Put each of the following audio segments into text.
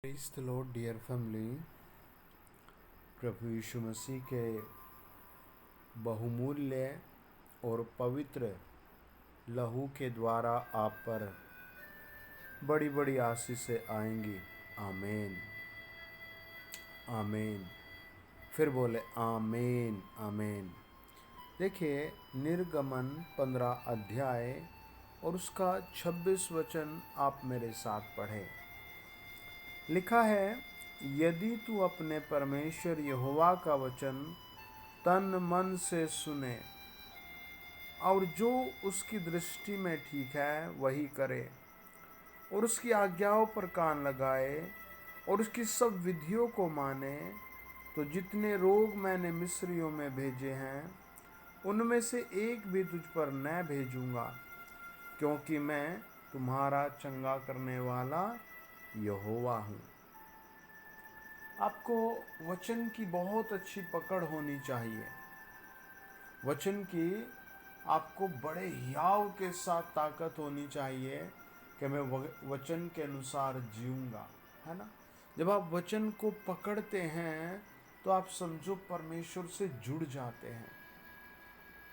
Praise the lord dear family. प्रभु यीशु मसीह के बहुमूल्य और पवित्र लहू के द्वारा आप पर बड़ी बड़ी आशीषें आएंगी। आमीन आमीन। फिर बोले आमीन आमीन। देखिए, निर्गमन 15 अध्याय और उसका 26 वचन आप मेरे साथ पढ़ें। लिखा है, यदि तू अपने परमेश्वर यहोवा का वचन तन मन से सुने और जो उसकी दृष्टि में ठीक है वही करे और उसकी आज्ञाओं पर कान लगाए और उसकी सब विधियों को माने, तो जितने रोग मैंने मिस्रियों में भेजे हैं उनमें से एक भी तुझ पर न भेजूंगा, क्योंकि मैं तुम्हारा चंगा करने वाला यहोवा हूँ। आपको वचन की बहुत अच्छी पकड़ होनी चाहिए। वचन की आपको बड़े हियाव के साथ ताकत होनी चाहिए कि मैं वचन के अनुसार जीऊँगा, है ना। जब आप वचन को पकड़ते हैं तो आप समझो परमेश्वर से जुड़ जाते हैं।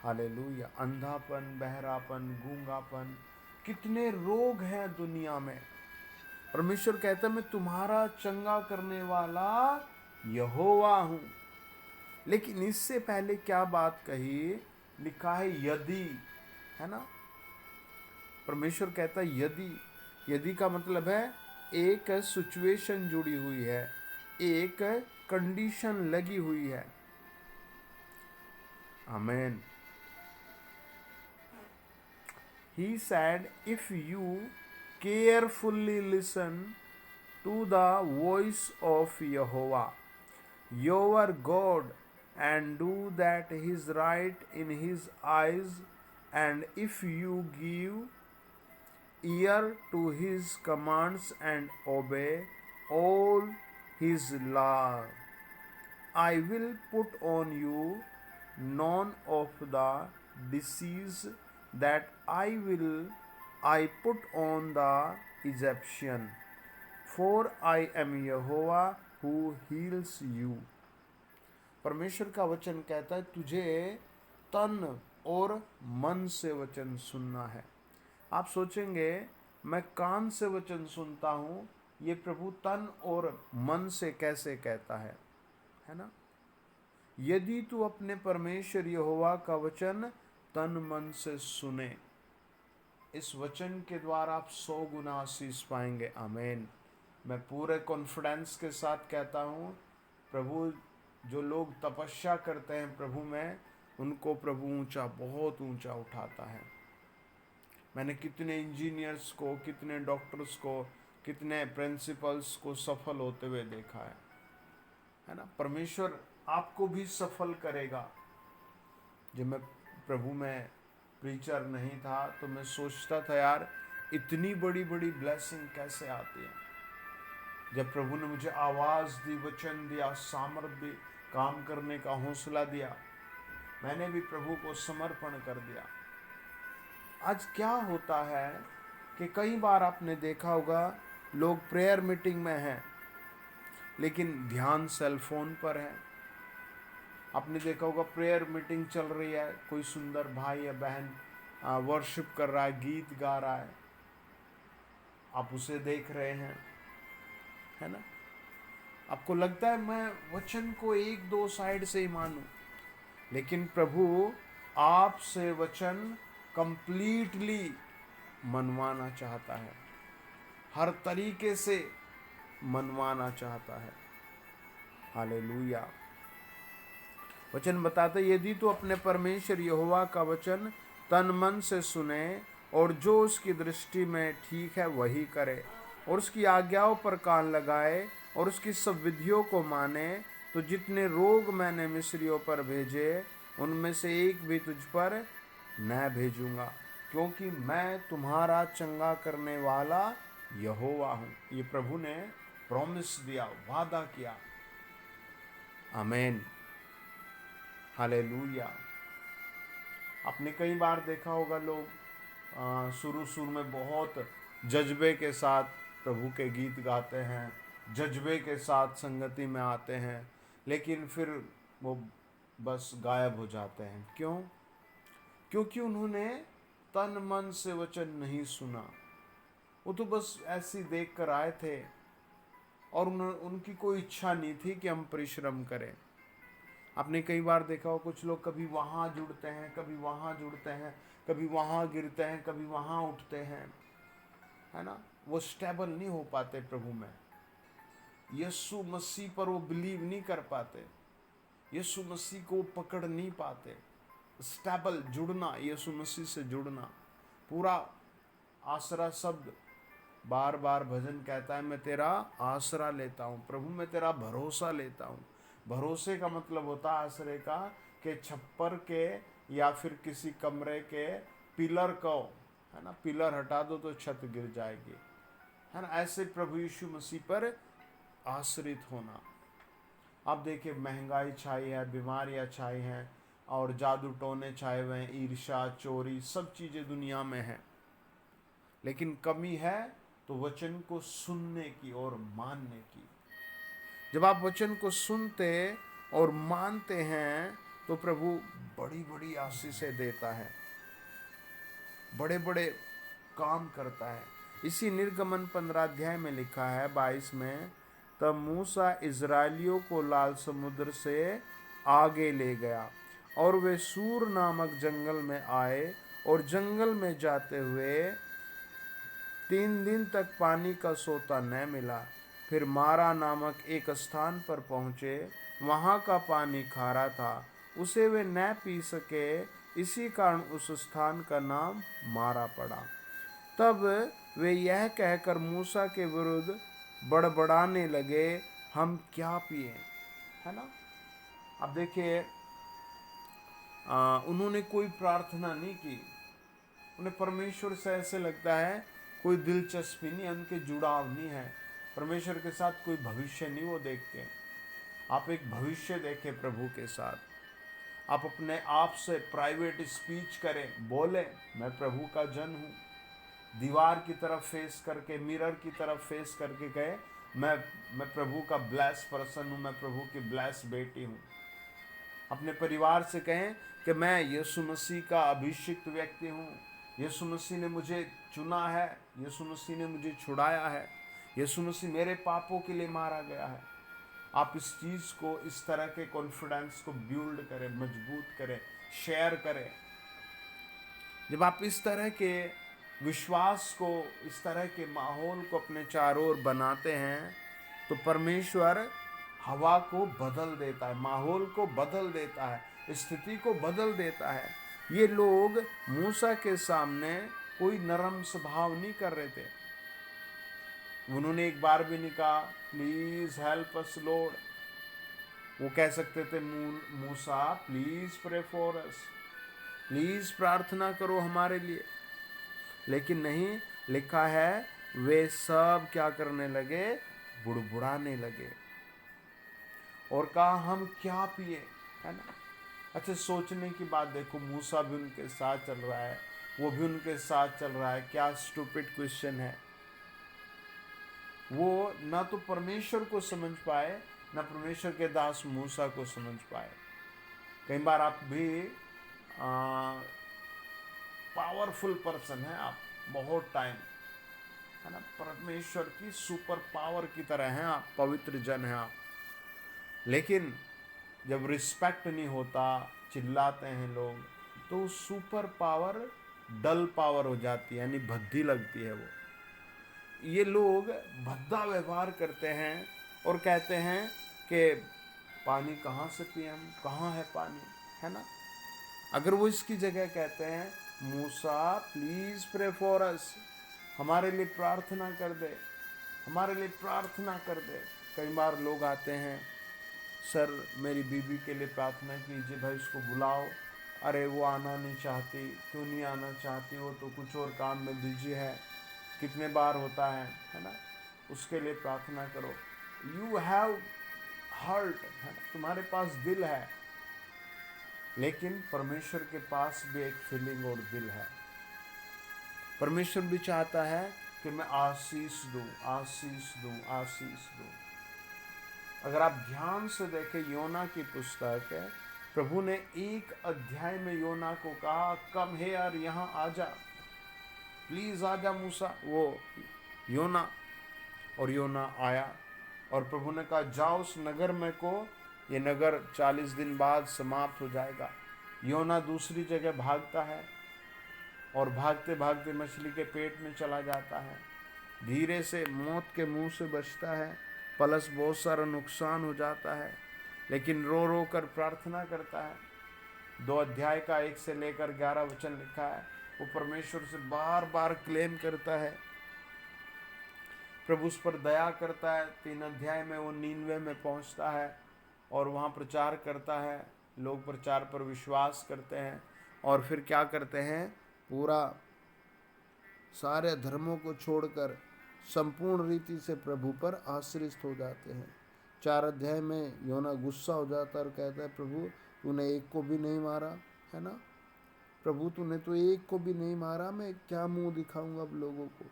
हालेलुया। अंधापन, बहरापन, गूंगापन, कितने रोग हैं दुनिया में। परमेश्वर कहता है, मैं तुम्हारा चंगा करने वाला यहोवा हूं। लेकिन इससे पहले क्या बात कही? लिखा है यदि, है ना। परमेश्वर कहता है यदि। यदि का मतलब है एक सिचुएशन जुड़ी हुई है, एक कंडीशन लगी हुई है। आमीन। He said, if you carefully listen to the voice of Jehovah, your God, and do that is right in his eyes, and if you give ear to his commands and obey all his law, I will put on you none of the disease that I put on the Egyptian, for I am Jehovah who heals you। परमेश्वर का वचन कहता है तुझे तन और मन से वचन सुनना है। आप सोचेंगे मैं कान से वचन सुनता हूँ, ये प्रभु तन और मन से कैसे कहता है ना। यदि तू अपने परमेश्वर यहोवा का वचन तन मन से सुने, इस वचन के द्वारा आप 100 गुना आशीष पाएंगे। आमीन। मैं पूरे कॉन्फिडेंस के साथ कहता हूँ, प्रभु जो लोग तपस्या करते हैं प्रभु में, उनको प्रभु ऊंचा, बहुत ऊंचा उठाता है। मैंने कितने इंजीनियर्स को, कितने डॉक्टर्स को, कितने प्रिंसिपल्स को सफल होते हुए देखा है ना। परमेश्वर आपको भी सफल करेगा। जब मैं प्रभु में प्रीचर नहीं था तो मैं सोचता था यार इतनी बड़ी बड़ी ब्लेसिंग कैसे आती है। जब प्रभु ने मुझे आवाज़ दी, वचन दिया, सामर्थ दी, काम करने का हौसला दिया, मैंने भी प्रभु को समर्पण कर दिया। आज क्या होता है कि कई बार आपने देखा होगा लोग प्रेयर मीटिंग में हैं लेकिन ध्यान सेल फोन पर है। आपने देखा होगा प्रेयर मीटिंग चल रही है, कोई सुंदर भाई या बहन वर्शिप कर रहा है, गीत गा रहा है, आप उसे देख रहे हैं, है ना। आपको लगता है मैं वचन को एक दो साइड से ही मानूं, लेकिन प्रभु आपसे वचन कंप्लीटली मनवाना चाहता है, हर तरीके से मनवाना चाहता है। हालेलुया। वचन बताता है, यदि तू अपने परमेश्वर यहोवा का वचन तन मन से सुने और जो उसकी दृष्टि में ठीक है वही करे और उसकी आज्ञाओं पर कान लगाए और उसकी सब विधियों को माने, तो जितने रोग मैंने मिस्रियों पर भेजे उनमें से एक भी तुझ पर न भेजूंगा, क्योंकि मैं तुम्हारा चंगा करने वाला यहोवा हूँ। ये प्रभु ने प्रॉमिस दिया, वादा किया। आमीन। हालेलुया। आपने कई बार देखा होगा लोग शुरू में बहुत जज्बे के साथ प्रभु के गीत गाते हैं, जज्बे के साथ संगति में आते हैं, लेकिन फिर वो बस गायब हो जाते हैं। क्यों? क्योंकि उन्होंने तन मन से वचन नहीं सुना। वो तो बस ऐसे देख कर आए थे और उनकी कोई इच्छा नहीं थी कि हम परिश्रम करें। आपने कई बार देखा हो, कुछ लोग कभी वहाँ जुड़ते हैं, कभी वहाँ जुड़ते हैं, कभी वहाँ गिरते हैं, कभी वहाँ उठते हैं, है ना। वो स्टेबल नहीं हो पाते प्रभु में। यीशु मसीह पर वो बिलीव नहीं कर पाते, यीशु मसीह को पकड़ नहीं पाते। स्टेबल जुड़ना, यीशु मसीह से जुड़ना, पूरा आसरा शब्द बार बार भजन कहता है, मैं तेरा आसरा लेता हूँ प्रभु, मैं तेरा भरोसा लेता हूँ। भरोसे का मतलब होता है आसरे का, कि छप्पर के या फिर किसी कमरे के पिलर को, है ना, पिलर हटा दो तो छत गिर जाएगी, है ना। ऐसे प्रभु यीशु मसीह पर आश्रित होना। अब देखिए, महंगाई छाई है, बीमारियाँ छाई हैं, और जादू टोने छाए हुए हैं, ईर्ष्या, चोरी, सब चीज़ें दुनिया में हैं। लेकिन कमी है तो वचन को सुनने की और मानने की। जब आप वचन को सुनते और मानते हैं तो प्रभु बड़ी बड़ी आशीषें देता है, बड़े बड़े काम करता है। इसी निर्गमन 15 अध्याय में लिखा है 22 में, तब मूसा इज़राइलियों को लाल समुद्र से आगे ले गया और वे सूर नामक जंगल में आए, और जंगल में जाते हुए 3 दिन तक पानी का सोता न मिला। फिर मारा नामक एक स्थान पर पहुँचे, वहाँ का पानी खारा था, उसे वे न पी सके, इसी कारण उस स्थान का नाम मारा पड़ा। तब वे यह कहकर मूसा के विरुद्ध बड़बड़ाने लगे, हम क्या पिए, है ना। अब देखिए, उन्होंने कोई प्रार्थना नहीं की। उन्हें परमेश्वर से ऐसे लगता है कोई दिलचस्पी नहीं है, उनके जुड़ाव नहीं है परमेश्वर के साथ, कोई भविष्य नहीं वो देखते। आप एक भविष्य देखें प्रभु के साथ। आप अपने आप से प्राइवेट स्पीच करें, बोले मैं प्रभु का जन हूँ। दीवार की तरफ फेस करके, मिरर की तरफ फेस करके कहे, मैं प्रभु का ब्लेस पर्सन हूँ, मैं प्रभु की ब्लेस बेटी हूँ। अपने परिवार से कहें कि मैं यीशु मसीह का अभिषिक्त व्यक्ति हूँ, यीशु मसीह ने मुझे चुना है, यीशु मसीह ने मुझे छुड़ाया है, यीशु मसीह मेरे पापों के लिए मारा गया है। आप इस चीज़ को, इस तरह के कॉन्फिडेंस को बिल्ड करें, मजबूत करें, शेयर करें। जब आप इस तरह के विश्वास को, इस तरह के माहौल को अपने चारों ओर बनाते हैं तो परमेश्वर हवा को बदल देता है, माहौल को बदल देता है, स्थिति को बदल देता है। ये लोग मूसा के सामने कोई नरम स्वभाव नहीं कर रहे थे। उन्होंने एक बार भी नहीं कहा प्लीज हेल्प अस लॉर्ड। वो कह सकते थे Musa please pray for us, please प्रार्थना करो हमारे लिए। लेकिन नहीं, लिखा है वे सब क्या करने लगे, बुड़बुड़ाने लगे और कहा हम क्या पिए, है ना। अच्छा, सोचने की बात देखो, मूसा भी उनके साथ चल रहा है, वो भी उनके साथ चल रहा है। क्या स्टूपिड क्वेश्चन है। वो ना तो परमेश्वर को समझ पाए, ना परमेश्वर के दास मूसा को समझ पाए। कई बार आप भी पावरफुल पर्सन है, आप बहुत टाइम, है ना, परमेश्वर की सुपर पावर की तरह हैं आप, पवित्र जन हैं आप, लेकिन जब रिस्पेक्ट नहीं होता, चिल्लाते हैं लोग, तो सुपर पावर डल पावर हो जाती है, यानी भद्दी लगती है वो। ये लोग भद्दा व्यवहार करते हैं और कहते हैं कि पानी कहाँ से पिए हम, कहाँ है पानी, है ना। अगर वो इसकी जगह कहते हैं मूसा प्लीज प्रे फॉर अस, हमारे लिए प्रार्थना कर दे, हमारे लिए प्रार्थना कर दे। कई बार लोग आते हैं, सर मेरी बीबी के लिए प्रार्थना कीजिए, भाई उसको बुलाओ। अरे वो आना नहीं चाहती, क्यों नहीं आना चाहती, वो तो कुछ और काम में बिजी है। कितने बार होता है ना, उसके लिए प्रार्थना करो। यू हैव हार्ट, तुम्हारे पास दिल है, लेकिन परमेश्वर के पास भी एक फीलिंग और दिल है। परमेश्वर भी चाहता है कि मैं आशीष दूं, आशीष दूं, आशीष दूं। अगर आप ध्यान से देखें, योना की पुस्तक है, प्रभु ने एक अध्याय में योना को कहा, कम है यार, यहाँ आजा, प्लीज आजा मूसा। वो योना, और योना आया, और प्रभु ने कहा जाओ उस नगर में को, ये नगर 40 दिन बाद समाप्त हो जाएगा। योना दूसरी जगह भागता है, और भागते भागते मछली के पेट में चला जाता है, धीरे से मौत के मुंह से बचता है, प्लस बहुत सारा नुकसान हो जाता है, लेकिन रो रो कर प्रार्थना करता है। 2 अध्याय का 1 से लेकर 11 वचन लिखा है। वो परमेश्वर से बार बार क्लेम करता है, प्रभु उस पर दया करता है। 3 अध्याय में वो नीनवे में पहुंचता है और वहाँ प्रचार करता है, लोग प्रचार पर विश्वास करते हैं, और फिर क्या करते हैं, पूरा सारे धर्मों को छोड़कर संपूर्ण रीति से प्रभु पर आश्रित हो जाते हैं। 4 अध्याय में योना गुस्सा हो जाता है और कहता है, प्रभु तूने एक को भी नहीं मारा, है ना प्रभु, तूने तो एक को भी नहीं मारा, मैं क्या मुंह दिखाऊंगा अब लोगों को।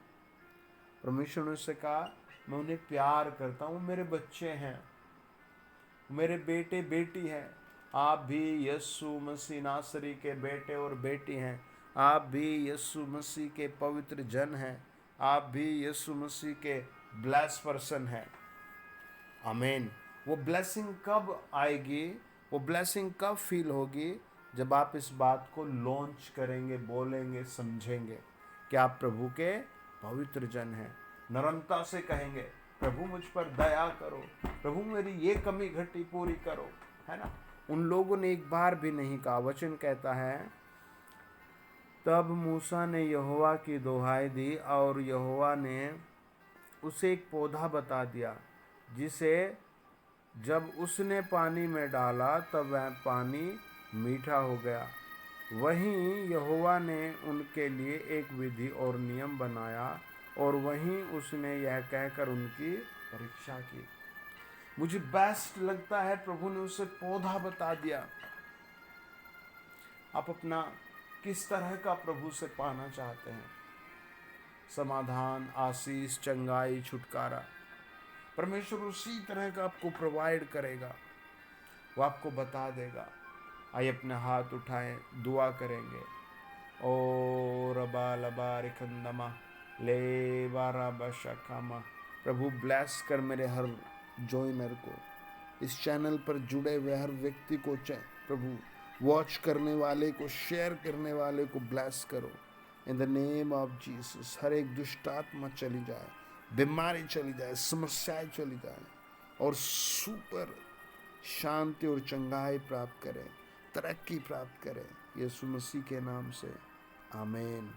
परमेश्वर ने उससे कहा, मैं उन्हें प्यार करता हूँ, मेरे बच्चे हैं, मेरे बेटे बेटी हैं। आप भी यीशु मसीह नासरी के बेटे और बेटी हैं, आप भी यीशु मसीह के पवित्र जन हैं, आप भी यीशु मसीह के ब्लेस पर्सन हैं। आमीन। वो ब्लेसिंग कब आएगी, वो ब्लेसिंग कब फील होगी, जब आप इस बात को लॉन्च करेंगे, बोलेंगे, समझेंगे कि आप प्रभु के पवित्र जन हैं। नरमता से कहेंगे, प्रभु मुझ पर दया करो, प्रभु मेरी ये कमी घटी पूरी करो, है ना। उन लोगों ने एक बार भी नहीं कहा। वचन कहता है, तब मूसा ने यहोवा की दुहाई दी और यहोवा ने उसे एक पौधा बता दिया, जिसे जब उसने पानी में डाला तब वह पानी मीठा हो गया। वहीं यहोवा ने उनके लिए एक विधि और नियम बनाया, और वहीं उसने यह कहकर उनकी परीक्षा की। मुझे बेस्ट लगता है, प्रभु ने उसे पौधा बता दिया। आप अपना किस तरह का प्रभु से पाना चाहते हैं? समाधान, आशीष, चंगाई, छुटकारा, परमेश्वर उसी तरह का आपको प्रोवाइड करेगा, वो आपको बता देगा। आइए अपने हाथ उठाएं, दुआ करेंगे। ओ रबा लबा रिखंदमा ले बारा बशकामा। प्रभु ब्लेस कर मेरे हर जॉइनर को, इस चैनल पर जुड़े हुए हर व्यक्ति को, प्रभु वॉच करने वाले को, शेयर करने वाले को ब्लेस करो in the name of Jesus. हर एक दुष्ट आत्मा चली जाए, बीमारी चली जाए, समस्याएं चली जाए, और सुपर शांति और चंगाई प्राप्त करें, तरक्की प्राप्त करें, यीशु मसीह के नाम से, आमीन।